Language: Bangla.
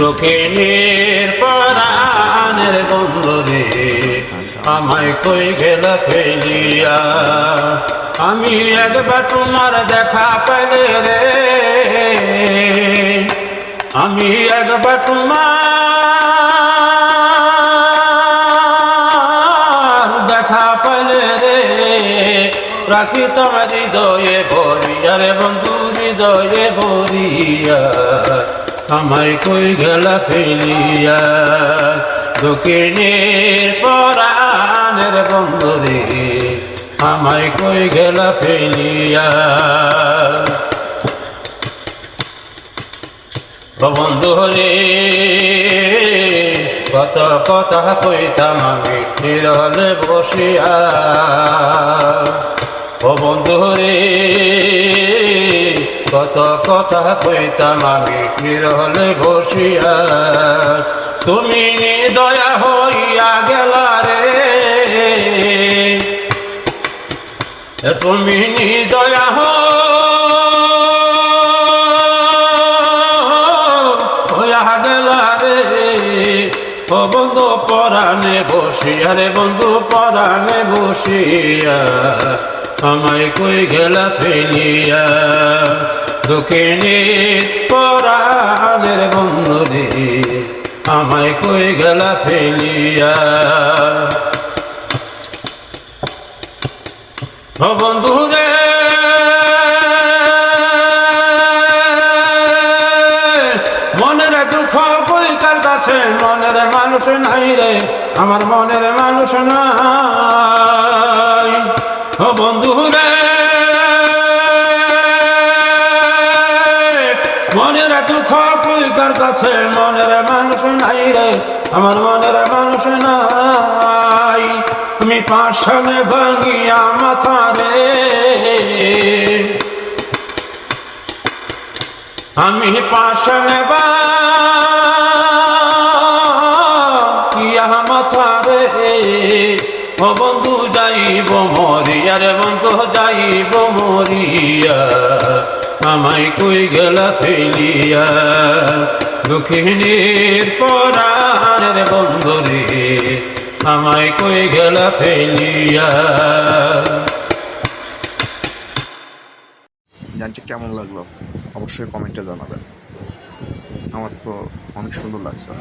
দক্ষিণের পরাণের বন্ধুরে আমায় কই গেলা ফেলিয়া। আমি একবার তোমার দেখা পেলে রে, আমি একবার তোমার দেখা পেলে রে, রাখি তোমার হৃদয়ে ভরিয়া রে বন্ধু, হৃদয়ে ভরিয়া আমায় কই গেলা ফেলিয়া। দক্ষিণের পরাণের বন্ধুরে আমায় কই গেলা ফেলিয়া। বন্ধু রে কত কথা কইতাম আমি নিরলে বসিয়া। ও বন্ধু রে কত কথা কইতাম আমি নিরলে বসিয়া। তুমি নিদয়া হইয়া গেলা রে, তুমি নিদয়া হইয়া গেলা রে। ও বন্ধু পরাণে বসিয়া রে, বন্ধু পরাণে বসিয়া আমায় কই গেলা ফেলিয়া। দক্ষিণের পরাণের বন্ধু রে আমায় কই গেলা ফেলিয়া। ও বন্ধু রে মনের দুঃখ কই কার কাছে, মনের মানুষ নাই রে, আমার মনের মানুষ নাই। ও বন্ধু রে মনের দুঃখ কই কার কাছে, মনের মানুষ নাই রে, আমার মনের মানুষ নাই। তুমি পাশানে ভাঙিয়া মাথা রে, আমি পাশানে ভাঙিয়া মাথা রে। ও বন্ধু যাইব মরিয়া রে, বন্ধু যাইব মরিয়া আমায় কই গেলা ফেলিয়া। দক্ষিণের পরাণের বন্ধু রে আমায় কই গেলা ফেলিয়া। গানটি কেমন লাগলো অবশ্যই কমেন্টে জানাবেন। আমার তো অনেক সুন্দর লাগছে।